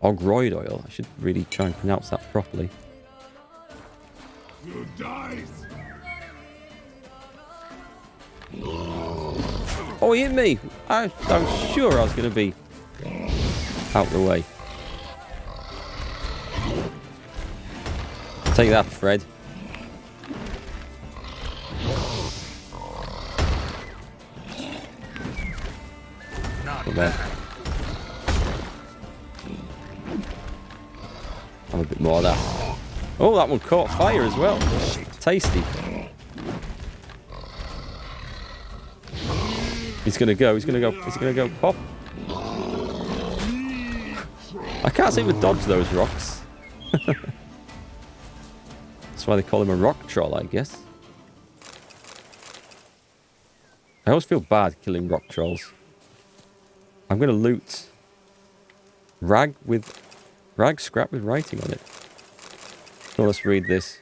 Ogroid oil. I should really try and pronounce that properly. Oh, he hit me! I was sure I was going to be out the way. Take that, Fred. Not bad. Have a bit more of that. Oh, that one caught fire as well. Tasty. He's gonna go. He's gonna go. Is he gonna go pop? I can't seem to dodge those rocks. That's why they call him a rock troll, I guess. I always feel bad killing rock trolls. I'm gonna loot rag scrap with writing on it. So let's read this.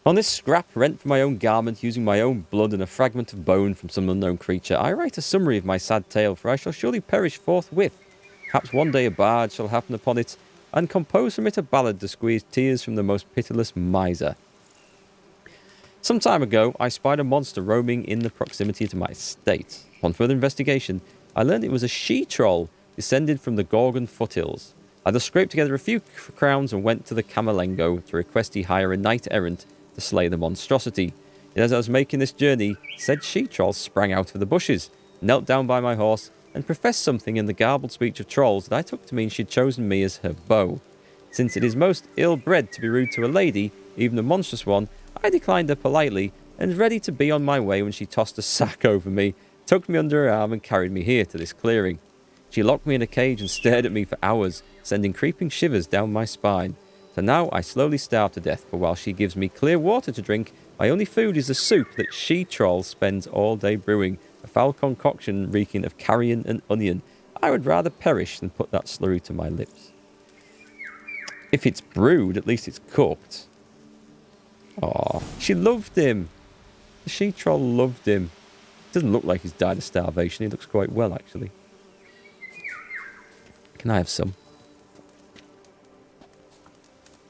On this scrap, rent from my own garment, using my own blood and a fragment of bone from some unknown creature, I write a summary of my sad tale, for I shall surely perish forthwith. Perhaps one day a bard shall happen upon it, and compose from it a ballad to squeeze tears from the most pitiless miser. Some time ago, I spied a monster roaming in the proximity to my estate. Upon further investigation, I learned it was a she-troll descended from the Gorgon foothills. I thus scraped together a few crowns and went to the Camerlengo to request he hire a knight-errant to slay the monstrosity. Yet as I was making this journey, said she-troll sprang out of the bushes, knelt down by my horse, and professed something in the garbled speech of trolls that I took to mean she'd chosen me as her beau. Since it is most ill-bred to be rude to a lady, even a monstrous one, I declined her politely, and was ready to be on my way when she tossed a sack over me, took me under her arm and carried me here to this clearing. She locked me in a cage and stared at me for hours, sending creeping shivers down my spine. So now I slowly starve to death, for while she gives me clear water to drink, my only food is the soup that she-troll spends all day brewing, a foul concoction reeking of carrion and onion. I would rather perish than put that slurry to my lips. If it's brewed, at least it's cooked. Aw, she loved him. The she-troll loved him. Doesn't look like he's died of starvation. He looks quite well, actually. Can I have some?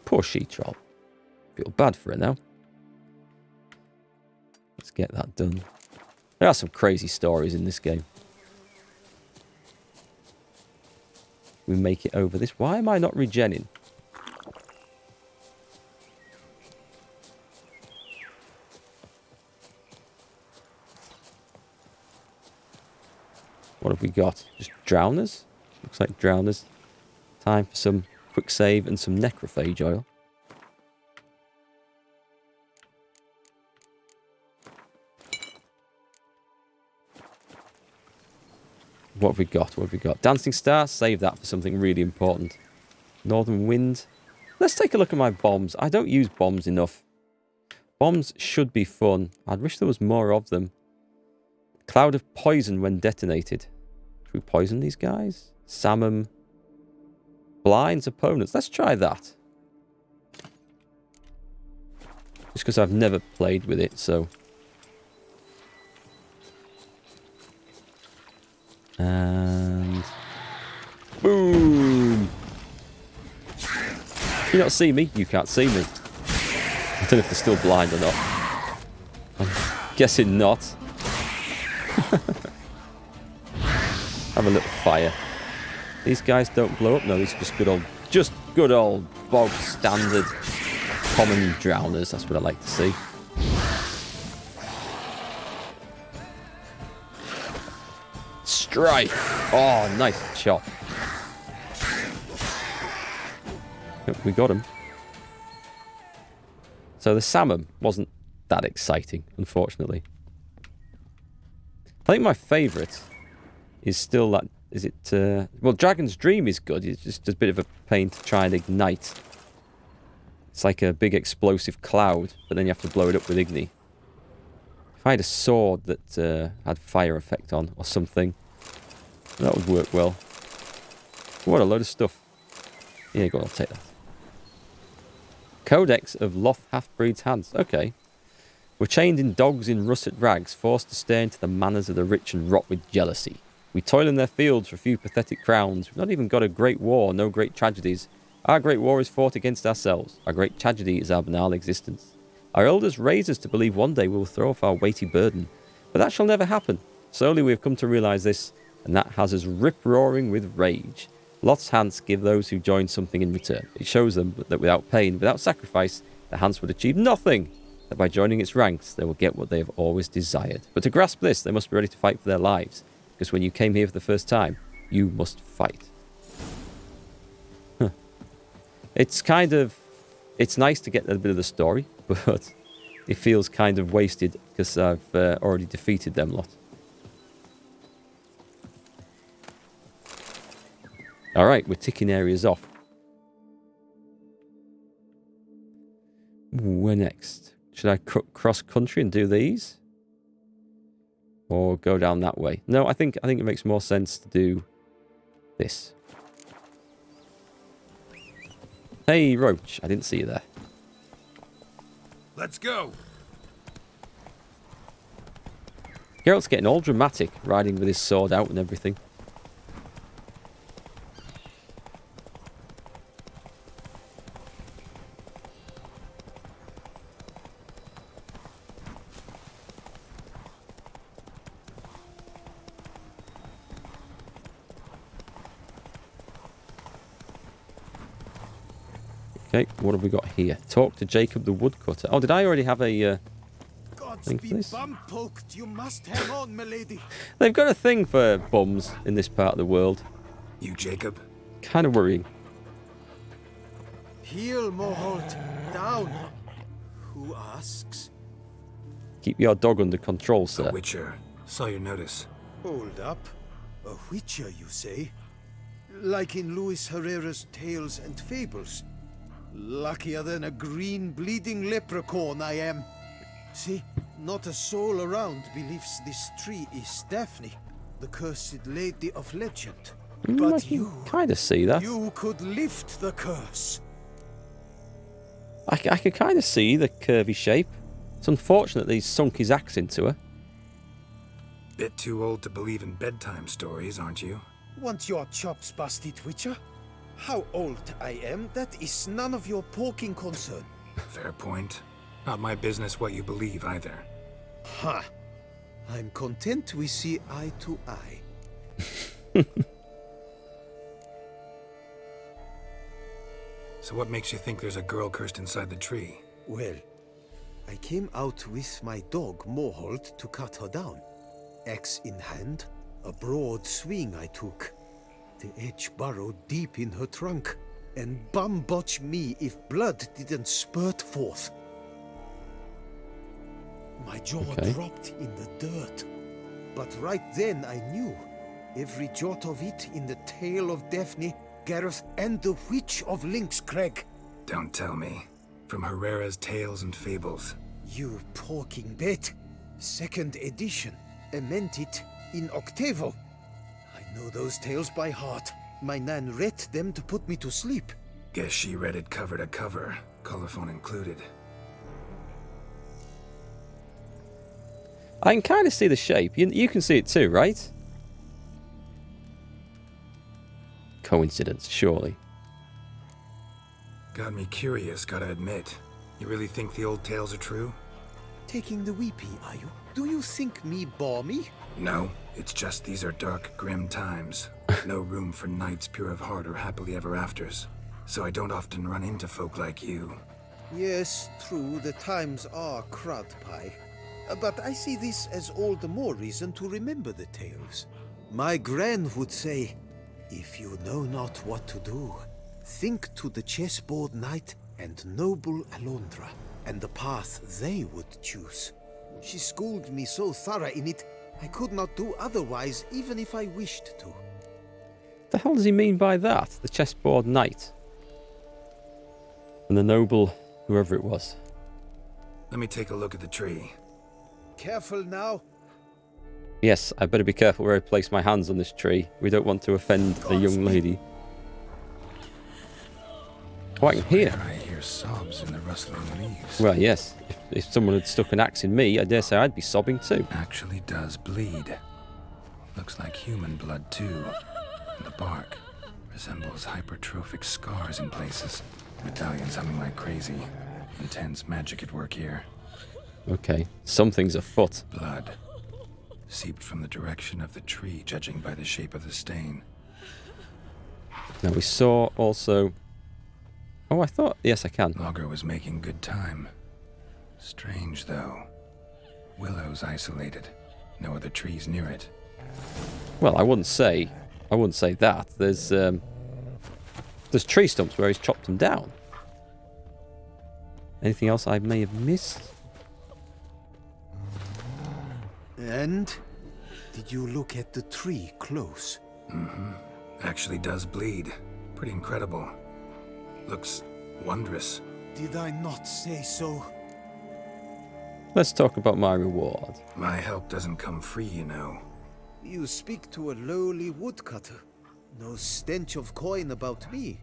Poor she-troll. Feel bad for her now. Let's get that done. There are some crazy stories in this game. We make it over this. Why am I not regenning? What have we got? Just drowners? Looks like drowners. Time for some quick save and some necrophage oil. What have we got? What have we got? Dancing Star? Save that for something really important. Northern Wind. Let's take a look at my bombs. I don't use bombs enough. Bombs should be fun. I'd wish there was more of them. Cloud of poison when detonated. Should we poison these guys? Salmon. Blinds opponents. Let's try that. Just because I've never played with it, so. And boom! You not see me? You can't see me. I don't know if they're still blind or not. I'm guessing not. Have a little fire. These guys don't blow up. No, these are just good old bog standard common drowners. That's what I like to see. Strike! Oh, nice chop. Yep, we got him. So the salmon wasn't that exciting, unfortunately. I think my favourite is still that... Is it... well, Dragon's Dream is good. It's just a bit of a pain to try and ignite. It's like a big explosive cloud, but then you have to blow it up with Igni. If I had a sword that had fire effect on, or something, that would work well. What a load of stuff. Yeah, go on, I'll take that. Codex of Loth Half-Breed's Hands. Okay. We're chained in dogs in russet rags, forced to stare into the manners of the rich and rot with jealousy. We toil in their fields for a few pathetic crowns. We've not even got a great war, no great tragedies. Our great war is fought against ourselves. Our great tragedy is our banal existence. Our elders raised us to believe one day we will throw off our weighty burden. But that shall never happen. Slowly we have come to realise this, and that has us rip-roaring with rage. Loth's Hans give those who join something in return. It shows them that without pain, without sacrifice, the Hans would achieve nothing. That by joining its ranks, they will get what they have always desired. But to grasp this, they must be ready to fight for their lives. Because when you came here for the first time, you must fight. Huh. It's nice to get a bit of the story, but it feels kind of wasted because I've already defeated them lot. Alright, we're ticking areas off. Where next? Should I cross country and do these? Or go down that way? No, I think it makes more sense to do this. Hey, Roach. I didn't see you there. Let's go. Geralt's getting all dramatic, riding with his sword out and everything. Okay, what have we got here? Talk to Jacob the Woodcutter. Oh, did I already have a thing for this? Bum-poked. You must hang on, milady. They've got a thing for bums in this part of the world. You, Jacob? Kind of worrying. Heel, Moholt. Down. Who asks? Keep your dog under control, sir. A witcher. Saw your notice. Hold up. A witcher, you say? Like in Luis Herrera's Tales and Fables. Luckier than a green bleeding leprechaun I am. See, not a soul around believes this tree is Daphne, the cursed lady of legend. But you kind of see that. You could lift the curse. I can kind of see the curvy shape. It's unfortunate that he's sunk his axe into her. Bit too old to believe in bedtime stories, aren't you? Want your chops busted, Witcher? How old I am, that is none of your poking concern. Fair point. Not my business what you believe either. Ha! I'm content we see eye to eye. So what makes you think there's a girl cursed inside the tree? Well, I came out with my dog Moholt to cut her down. Axe in hand, a broad swing I took. The edge burrowed deep in her trunk, and bum-botch me if blood didn't spurt forth. My jaw dropped in the dirt. But right then I knew. Every jot of it in the tale of Daphne, Gareth, and the Witch of Lynx Crag. Don't tell me. From Herrera's Tales and Fables. You porking bet. 2nd edition. I meant it in octavo. I know those tales by heart. My nan read them to put me to sleep. Guess she read it cover to cover, colophon included. I can kind of see the shape. You can see it too, right? Coincidence, surely. Got me curious, gotta admit. You really think the old tales are true? Taking the weepy, are you? Do you think me balmy? No, it's just these are dark, grim times. No room for knights pure of heart or happily ever afters. So I don't often run into folk like you. Yes, true, the times are crud pie. But I see this as all the more reason to remember the tales. My gran would say, if you know not what to do, think to the chessboard knight and noble Alondra, and the path they would choose. She schooled me so thorough in it, I could not do otherwise, even if I wished to. The hell does he mean by that? The chessboard knight? And the noble, whoever it was. Let me take a look at the tree. Careful now. Yes, I better be careful where I place my hands on this tree. We don't want to offend a young lady. Oh, I can hear. I hear sobs in the rustling leaves. Well, yes. If someone had stuck an axe in me, I dare say I'd be sobbing too. Actually does bleed. Looks like human blood, too. And the bark resembles hypertrophic scars in places. Medallions humming like crazy. Intense magic at work here. Okay, something's afoot. Blood. Seeped from the direction of the tree, judging by the shape of the stain. Now we saw also... Oh, I thought... Yes, I can. Logger was making good time. Strange, though. Willow's isolated. No other trees near it. Well, I wouldn't say that. There's tree stumps where he's chopped them down. Anything else I may have missed? And? Did you look at the tree close? Mm-hmm. Actually does bleed. Pretty incredible. Looks wondrous. Did I not say so? Let's talk about my reward. My help doesn't come free, you know. You speak to a lowly woodcutter. No stench of coin about me.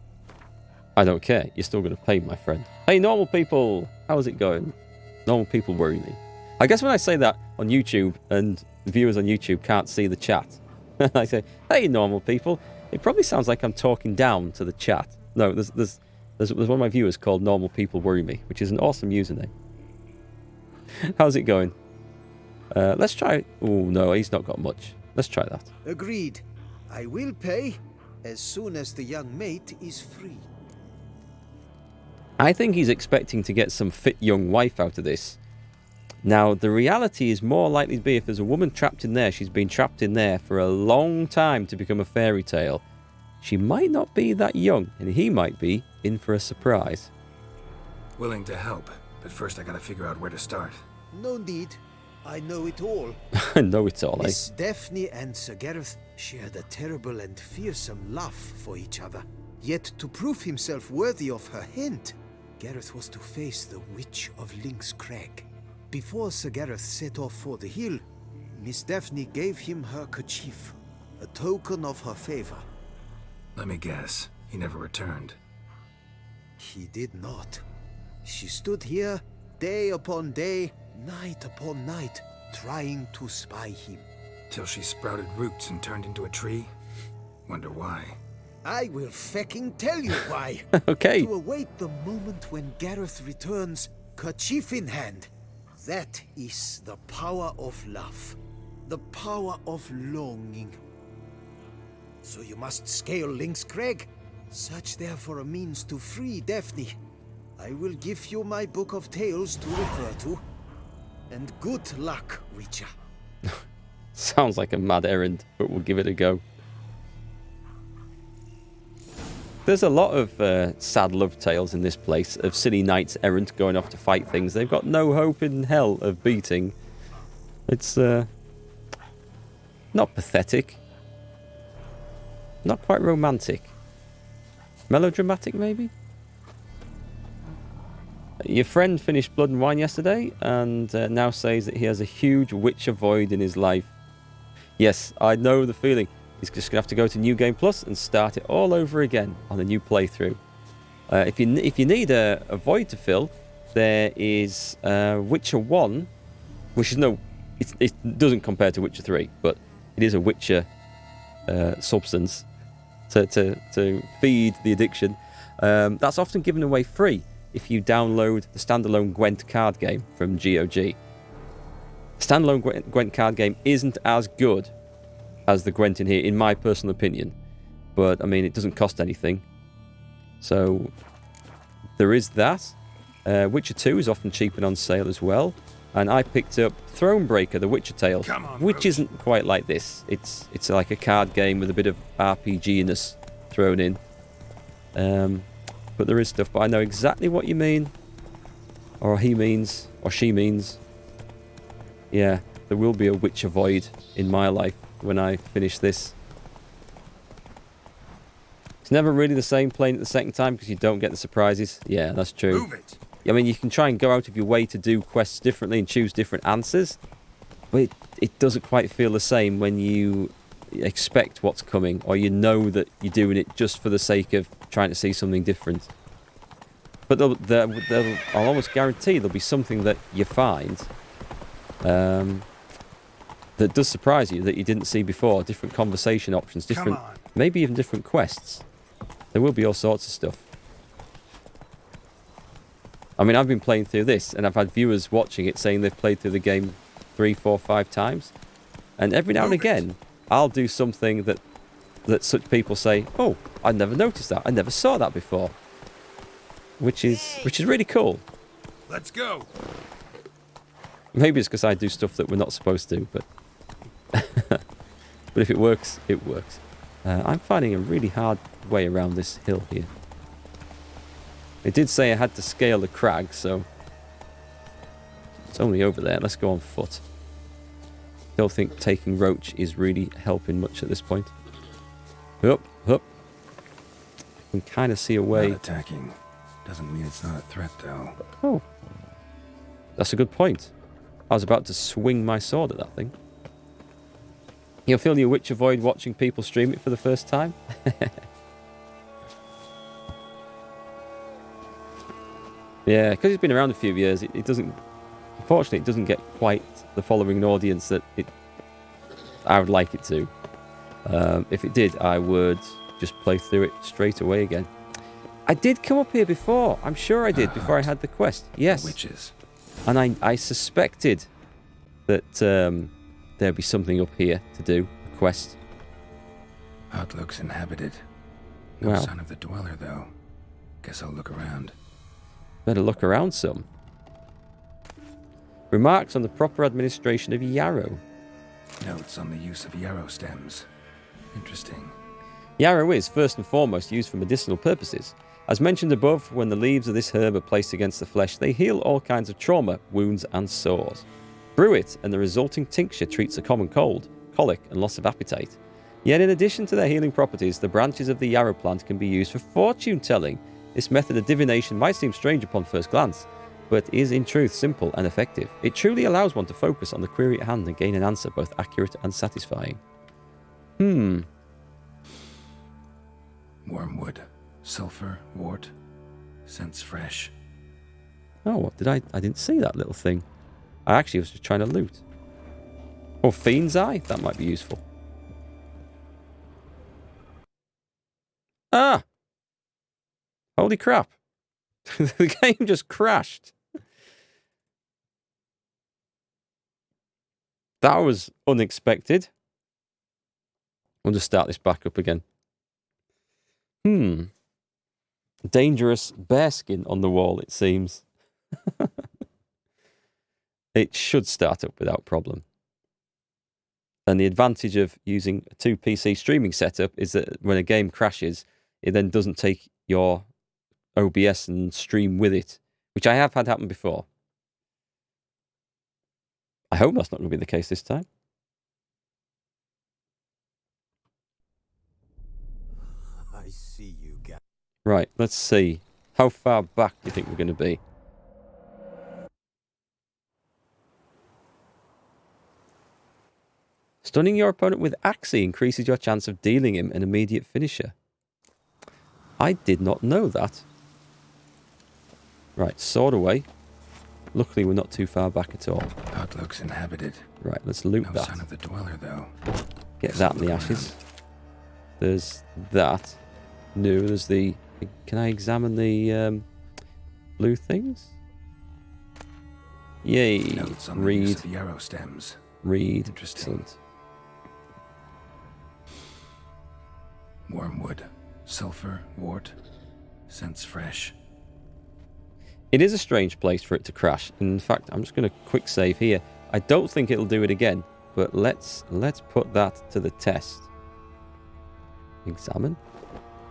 I don't care. You're still going to pay, my friend. Hey, normal people! How's it going? Normal people worry me. I guess when I say that on YouTube, and the viewers on YouTube can't see the chat, I say, hey, normal people, it probably sounds like I'm talking down to the chat. No, there's one of my viewers called Normal People Worry Me, which is an awesome username. How's it going? Let's try... Oh, no, he's not got much. Let's try that. Agreed. I will pay as soon as the young mate is free. I think he's expecting to get some fit young wife out of this. Now, the reality is more likely to be if there's a woman trapped in there, she's been trapped in there for a long time to become a fairy tale. She might not be that young, and he might be in for a surprise. Willing to help, but first I gotta figure out where to start. No need. I know it all. I know it's all, eh? Miss Daphne and Sir Gareth shared a terrible and fearsome love for each other. Yet to prove himself worthy of her hint, Gareth was to face the Witch of Lynx Crag. Before Sir Gareth set off for the hill, Miss Daphne gave him her kerchief, a token of her favor. Let me guess, he never returned. He did not. She stood here, day upon day, night upon night, trying to spy him. Till she sprouted roots and turned into a tree? Wonder why. I will fecking tell you why. Okay. To await the moment when Gareth returns, kerchief in hand. That is the power of love. The power of longing. So you must scale Lynx Crag. Search there for a means to free Daphne. I will give you my book of tales to refer to. And good luck, Witcher. Sounds like a mad errand, but we'll give it a go. There's a lot of sad love tales in this place of silly knights errant going off to fight things they've got no hope in hell of beating. It's not pathetic. Not quite romantic. Melodramatic, maybe? Your friend finished Blood and Wine yesterday and now says that he has a huge Witcher void in his life. Yes, I know the feeling. He's just going to have to go to New Game Plus and start it all over again on a new playthrough. If you need a void to fill, there is Witcher 1, which is it doesn't compare to Witcher 3, but it is a Witcher substance to feed the addiction. That's often given away free if you download the standalone Gwent card game from GOG. The standalone Gwent card game isn't as good as the Gwent in here, in my personal opinion. But, I mean, it doesn't cost anything. So, there is that. Witcher 2 is often cheap and on sale as well. And I picked up Thronebreaker, the Witcher Tale, which isn't quite like this. It's like a card game with a bit of RPG-ness thrown in. But there is stuff, but I know exactly what you mean. Or he means, or she means. Yeah, there will be a Witcher void in my life when I finish this. It's never really the same playing it the second time because you don't get the surprises. Yeah, that's true. Move it. I mean, you can try and go out of your way to do quests differently and choose different answers, but it doesn't quite feel the same when you expect what's coming or you know that you're doing it just for the sake of trying to see something different. But I'll almost guarantee there'll be something that you find that does surprise you that you didn't see before. Different conversation options, different, maybe even different quests. There will be all sorts of stuff. I mean, I've been playing through this, and I've had viewers watching it saying they've played through the game 3, 4, 5 times. And every now and again, I'll do something that such people say, "Oh, I never noticed that. I never saw that before," which is really cool. Let's go. Maybe it's because I do stuff that we're not supposed to, but but if it works, it works. I'm finding a really hard way around this hill here. It did say I had to scale the crag, so it's only over there. Let's go on foot. Don't think taking Roach is really helping much at this point. Up, up. I can kind of see a way. Not attacking doesn't mean it's not a threat, though. Oh, that's a good point. I was about to swing my sword at that thing. You'll feel your witch avoid watching people stream it for the first time? Yeah, because it's been around a few years, it doesn't... Unfortunately, it doesn't get quite the following audience that I would like it to. If it did, I would just play through it straight away again. I did come up here before. I'm sure I did, before I had the quest. Yes. Witches. And I suspected that there'd be something up here to do, a quest. Hut looks inhabited. No Wow. sign of the dweller, though. Guess I'll look around. Better look around some. Remarks on the proper administration of yarrow. Notes on the use of yarrow stems. Interesting. Yarrow is, first and foremost, used for medicinal purposes. As mentioned above, when the leaves of this herb are placed against the flesh, they heal all kinds of trauma, wounds, and sores. Brew it, and the resulting tincture treats a common cold, colic, and loss of appetite. Yet in addition to their healing properties, the branches of the yarrow plant can be used for fortune-telling. This method of divination might seem strange upon first glance, but is in truth simple and effective. It truly allows one to focus on the query at hand and gain an answer both accurate and satisfying. Wormwood. Sulfur. Wart. Scents fresh. Oh, what did I didn't see that little thing. I actually was just trying to loot. Or Fiend's Eye? That might be useful. Ah! Holy crap. The game just crashed. That was unexpected. We'll just start this back up again. Dangerous bearskin on the wall, it seems. It should start up without problem. And the advantage of using a 2 PC streaming setup is that when a game crashes, it then doesn't take your OBS and stream with it, which I have had happen before. I hope that's not going to be the case this time. I see you, guys. Right, let's see. How far back do you think we're going to be? Stunning your opponent with Axie increases your chance of dealing him an immediate finisher. I did not know that. Right, sword away. Luckily, we're not too far back at all. Hut looks inhabited. Right, let's loot No that. sign of the dweller, though. Get that in the ashes. There's that. No, there's the... Can I examine the blue things? Yay. Notes on the Read. use of yarrow stems. Read. Interesting. Excellent. Wormwood. Sulfur. Wart. Scents fresh. It is a strange place for it to crash. In fact, I'm just going to quick save here. I don't think it'll do it again, but let's put that to the test. Examine.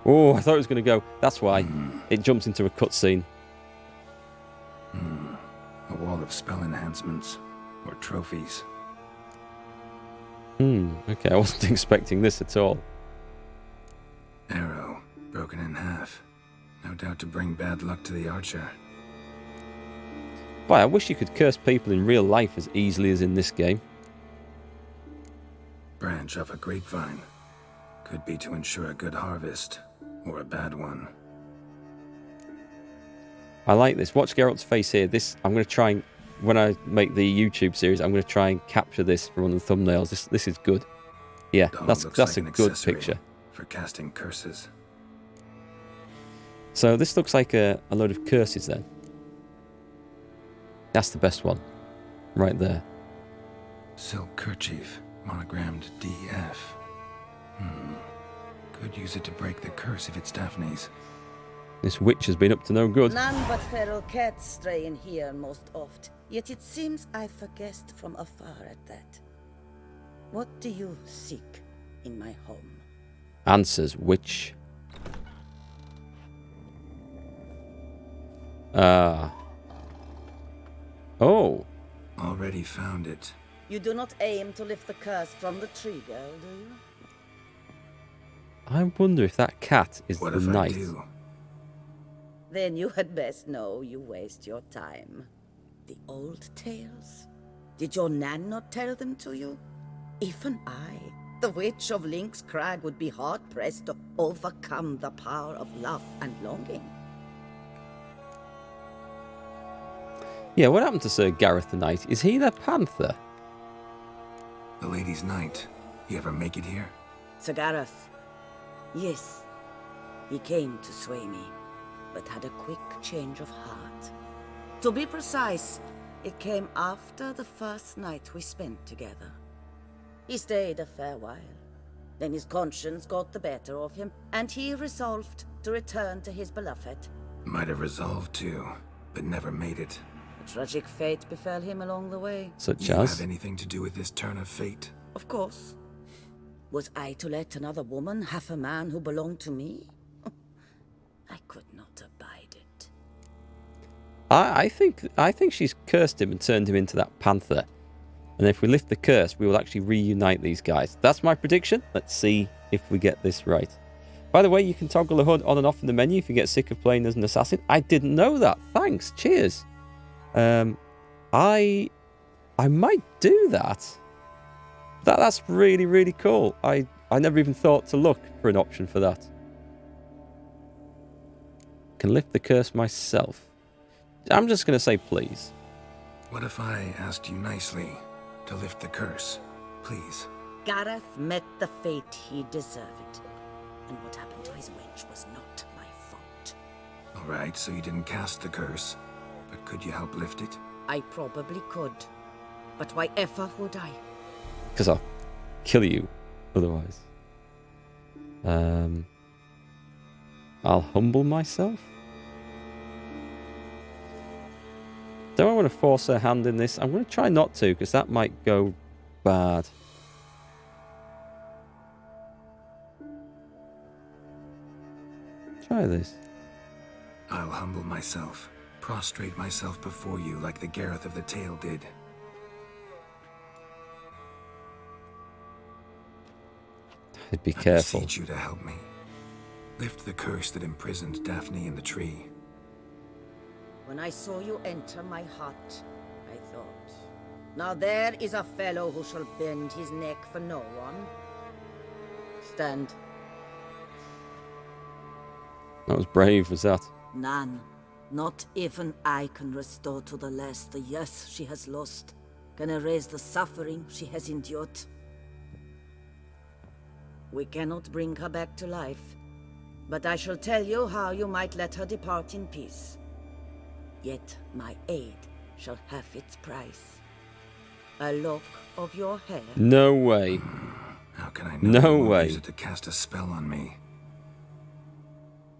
Oh, I thought it was going to go. That's why. It jumps into a cutscene. A wall of spell enhancements. Or trophies. Okay, I wasn't expecting this at all. Arrow. Broken in half. No doubt to bring bad luck to the archer. Boy, I wish you could curse people in real life as easily as in this game. Branch off a grapevine. Could be to ensure a good harvest. Or a bad one. I like this. Watch Geralt's face here. This, I'm going to try and when I make the YouTube series, I'm going to try and capture this for one of the thumbnails. This is good. Yeah, Dog that's looks a like an good accessory picture. for casting curses. So this looks like a load of curses then. That's the best one. Right there. Silk kerchief, monogrammed DF. Could use it to break the curse if it's Daphne's. This witch has been up to no good. None but feral cats stray in here most oft. Yet it seems I've guessed from afar at that. What do you seek in my home? Answers, witch. Oh. Already found it. You do not aim to lift the curse from the tree, girl, do you? I wonder if that cat is What the if I knight. do? Then you had best know you waste your time. The old tales? Did your Nan not tell them to you? Even I, the witch of Lynx Crag, would be hard-pressed to overcome the power of love and longing. Yeah, what happened to Sir Gareth the Knight? Is he the Panther? The lady's knight. You ever make it here? Sir Gareth. Yes, he came to sway me, but had a quick change of heart. To be precise, it came after the first night we spent together. He stayed a fair while. Then his conscience got the better of him, and he resolved to return to his beloved. Might have resolved to, but never made it. A tragic fate befell him along the way. Such You as? have anything to do with this turn of fate? Of course. Was I to let another woman have a man who belonged to me? I could not abide it. I think she's cursed him and turned him into that panther. And if we lift the curse, we will actually reunite these guys. That's my prediction. Let's see if we get this right. By the way, you can toggle the HUD on and off in the menu if you get sick of playing as an assassin. I didn't know that. Thanks. Cheers. I might do that. That's really, really cool. I never even thought to look for an option for that. Can lift the curse myself. I'm just going to say please. What if I asked you nicely to lift the curse? Please. Gareth met the fate he deserved. And what happened to his witch was not my fault. Alright, so you didn't cast the curse, but could you help lift it? I probably could. But why ever would I? Because I'll kill you otherwise. I'll humble myself. Don't I want to force her hand in this? I'm going to try not to, because that might go bad. Try this. I'll humble myself, prostrate myself before you like the Gareth of the Tale did. Be I careful. beseech you to help me. Lift the curse that imprisoned Daphne in the tree. When I saw you enter my hut, I thought, now there is a fellow who shall bend his neck for no one. Stand. That was brave, was that? None. Not even I can restore to the lass the years she has lost, can erase the suffering she has endured. We cannot bring her back to life, but I shall tell you how you might let her depart in peace. Yet my aid shall have its price. A lock of your hair. No way. How can I know No you won't way. use it to cast a spell on me?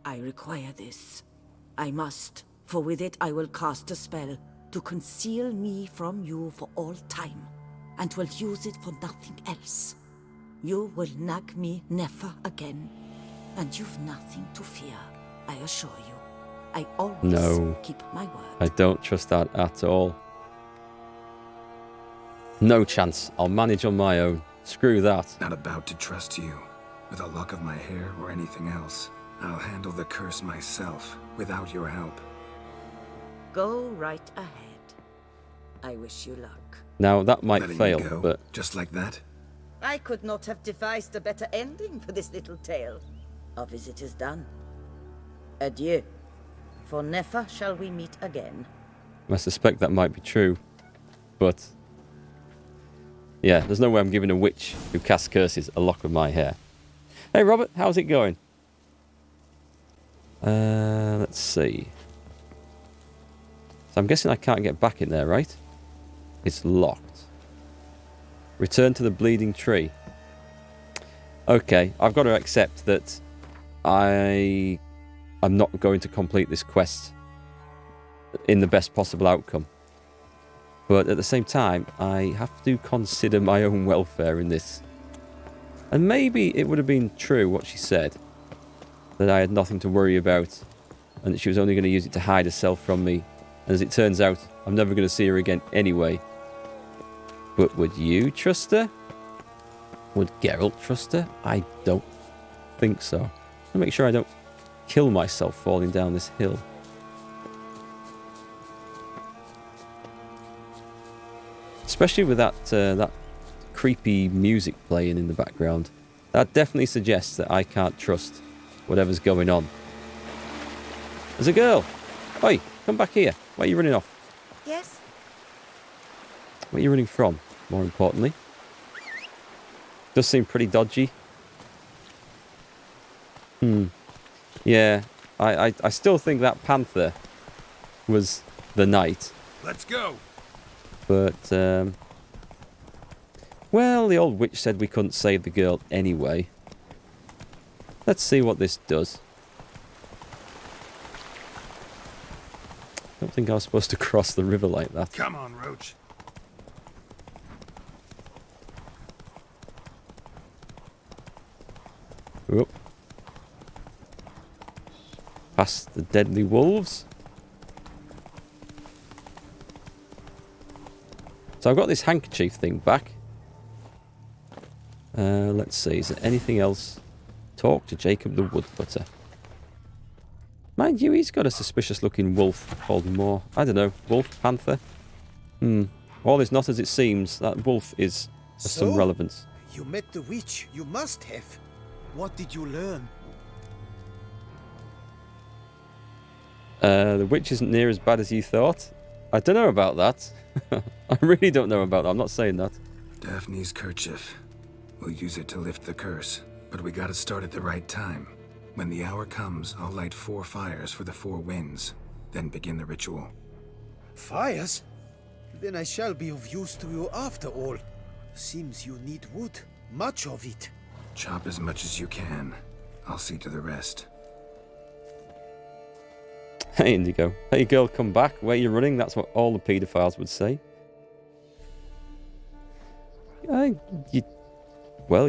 I require this. I must, for with it I will cast a spell to conceal me from you for all time, and will use it for nothing else. You will nag me never again, and you've nothing to fear, I assure you. I always No. keep my word. I don't trust that at all. No chance. I'll manage on my own. Screw that. Not about to trust you. With a lock of my hair or anything else. I'll handle the curse myself, without your help. Go right ahead. I wish you luck. Now, that might Letting fail, you go, but just like that? I could not have devised a better ending for this little tale. Our visit is done. Adieu. For never shall we meet again. I suspect that might be true. But yeah, there's no way I'm giving a witch who casts curses a lock of my hair. Hey Robert, how's it going? Let's see. So I'm guessing I can't get back in there, right? It's locked. Return to the bleeding tree. Okay, I've got to accept that I'm not going to complete this quest in the best possible outcome. But at the same time, I have to consider my own welfare in this. And maybe it would have been true what she said, that I had nothing to worry about, and that she was only going to use it to hide herself from me. And as it turns out, I'm never going to see her again anyway. But would you trust her? Would Geralt trust her? I don't think so. I'll make sure I don't kill myself falling down this hill. Especially with that creepy music playing in the background. That definitely suggests that I can't trust whatever's going on. There's a girl. Oi, come back here. Why are you running off? Yes? Where are you running from, more importantly? Does seem pretty dodgy. Yeah, I still think that panther was the knight. Let's go. But, well, the old witch said we couldn't save the girl anyway. Let's see what this does. I don't think I was supposed to cross the river like that. Come on, Roach. Whoop. Past the deadly wolves. So I've got this handkerchief thing back. Let's see, is there anything else? Talk to Jacob the Woodcutter. Mind you, he's got a suspicious looking wolf called Moor. I don't know, wolf, panther? All is not as it seems. That wolf is of some relevance. You met the witch. You must have. What did you learn? The witch isn't near as bad as you thought. I don't know about that. I really don't know about that. I'm not saying that. Daphne's kerchief. We'll use it to lift the curse. But we gotta start at the right time. When the hour comes, I'll light 4 fires for the 4 winds. Then begin the ritual. Fires? Then I shall be of use to you after all. Seems you need wood. Much of it. Chop as much as you can. I'll see to the rest. Hey, Indigo. Hey, girl, come back. Where you running? That's what all the paedophiles would say. Well,